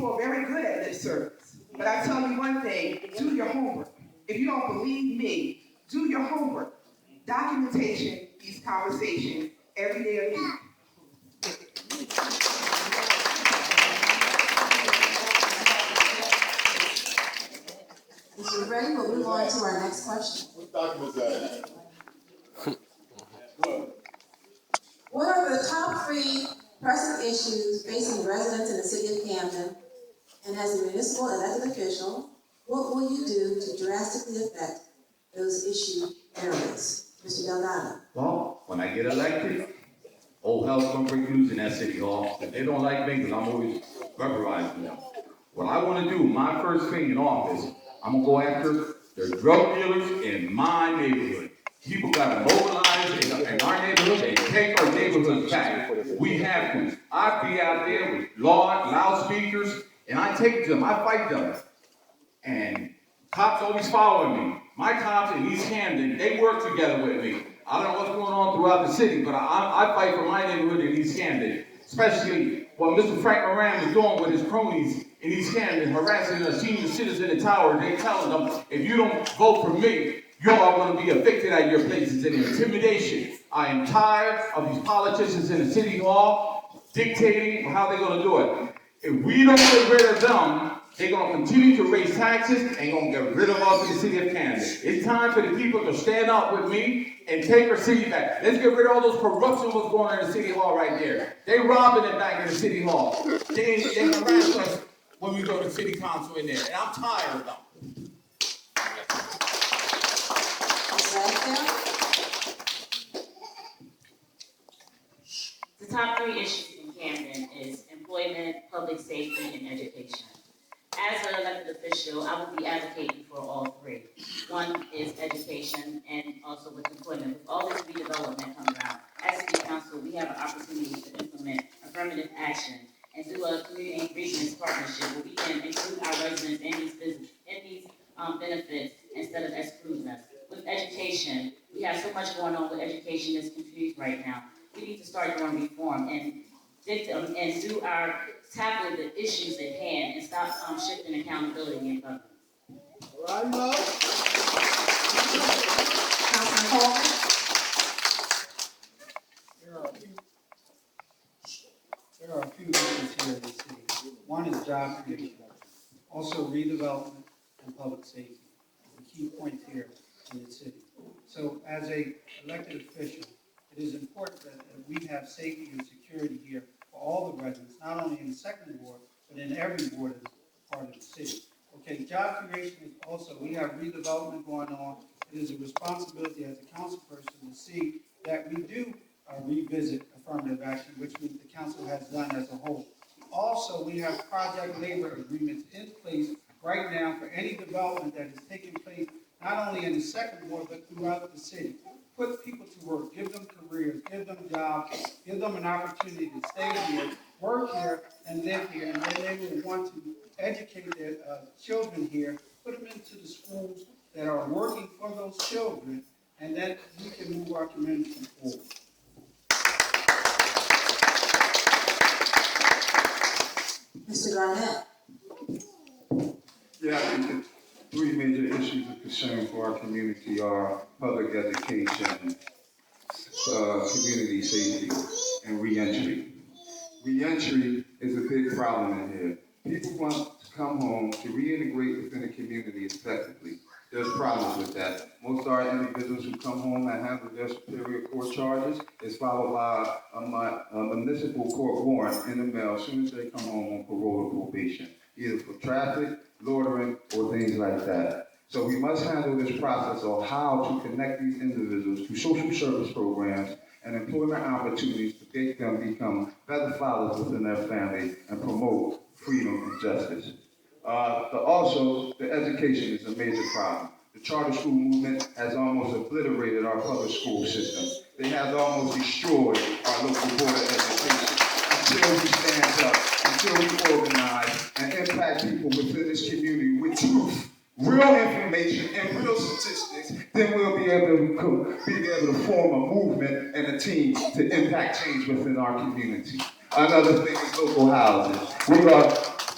people are very good at lip service. But I tell you one thing, do your homework. If you don't believe me, do your homework. Documentation these conversations every day of the week. If you're ready, we'll move on to our next question. What document is that? What are the top 3 pressing issues facing residents in the city of Camden? And as a municipal elected official, what will you do to drastically affect those issue areas? Mr. Delgado. Well, when I get elected, old hell's gonna break loose in that city hall. If they don't like me, because I'm always rubberizing them. What I want to do, my first thing in office, I'm gonna go after the drug dealers in my neighborhood. People gotta mobilize in our neighborhood and take our neighborhoods back. We have to. I be out there with loudspeakers, and I take them, I fight them. And cops always following me. My cops in East Camden, they work together with me. I don't know what's going on throughout the city, but I fight for my neighborhood in East Camden. Especially what Mr. Frank Moran was doing with his cronies in East Camden, harassing a senior citizen in the tower. They telling them, if you don't vote for me, you are going to be evicted at your places. And intimidation. I am tired of these politicians in the city hall dictating how they're going to do it. If we don't get rid of them, they're going to continue to raise taxes and going to get rid of us in the city of Camden. It's time for the people to stand up with me and take our city back. Let's get rid of all those corruption what's going on in the city hall right there. They robbing it back in the city hall. They harass us when we go to city council in there. And I'm tired of them. The top 3 issues in Camden is employment, public safety, and education. As an elected official, I will be advocating for all 3. One is education and also with employment. With all this redevelopment coming around, as City Council, we have an opportunity to implement affirmative action and do a community engagement partnership where we can include our residents in these benefits instead of excluding us. With education, we have so much going on with education that's confused right now. We need to start doing reform and do our tackle the issues at hand and stop shifting accountability in government. All right, love. Councilman Coleman. There are a few issues here in the city. One is job creation, also redevelopment and public safety. The key points here in the city. So as a elected official, it is important that we have safety and security here for all the residents, not only in the second ward, but in every ward as part of the city. Okay, job creation is also, we have redevelopment going on. It is a responsibility as a council person to see that we do revisit affirmative action, which the council has done as a whole. Also, we have project labor agreements in place right now for any development that is taking place, not only in the second ward, but throughout the city. Put people to work, give them careers, give them jobs, give them an opportunity to stay here, work here, and live here, and then they will want to educate their children here, put them into the schools that are working for those children, and then we can move our community forward. Mr. Garnett. Yeah, I think the 3 major issues of concern for our community are public education, community safety, and reentry. Reentry is a big problem in here. People want to come home to reintegrate within the community effectively. There's problems with that. Most of our individuals who come home and handle their superior court charges is followed by a municipal court warrant in the mail as soon as they come home on parole or probation, either for traffic, loitering, or things like that. So we must handle this process of how to connect these individuals to social service programs and employment opportunities to make them become better fathers within their family and promote freedom and justice. Also, the education is a major problem. The charter school movement has almost obliterated our public school system. They have almost destroyed our local board of education. Until we stand up, until we organize and impact people within this community with truth, real information, and real statistics, then we'll be able to form a movement and a team to impact change within our community. Another thing is local housing. We are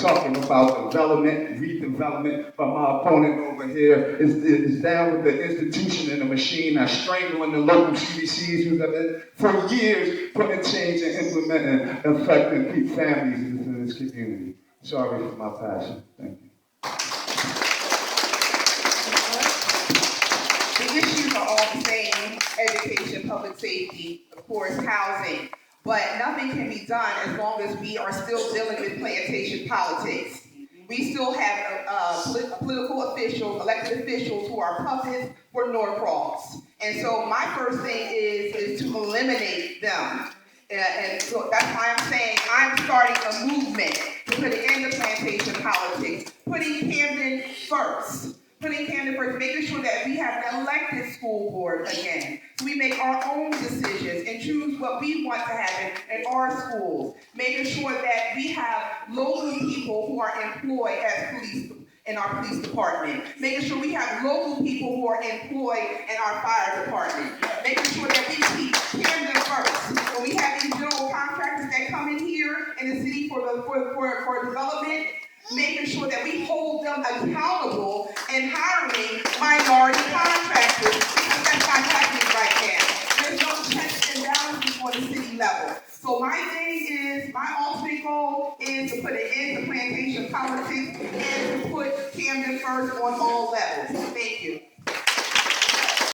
talking about development, redevelopment, but my opponent over here is down with the institution and the machine that's strangling the local CDCs who have been for years putting change and implementing affecting families in this community. Sorry for my passion. Thank you. The issues are all the same: education, public safety, of course, housing. But nothing can be done as long as we are still dealing with plantation politics. We still have political officials, elected officials who are puppets for Norcross. And so my first thing is to eliminate them. And so that's why I'm saying I'm starting a movement to put an end to plantation politics, putting Camden first. Putting Camden first, making sure that we have an elected school board again. So we make our own decisions and choose what we want to happen in our schools. Making sure that we have local people who are employed as police in our police department. Making sure we have local people who are employed in our fire department. Making sure that we keep Camden first. When we have these general contractors that come in here in the city for development, making sure that we hold them accountable and hiring minority contractors, because that's not happening right now. There's no checks and balances on the city level. So my thing is, my ultimate goal is to put an end to plantation politics and to put Camden first on all levels. Thank you.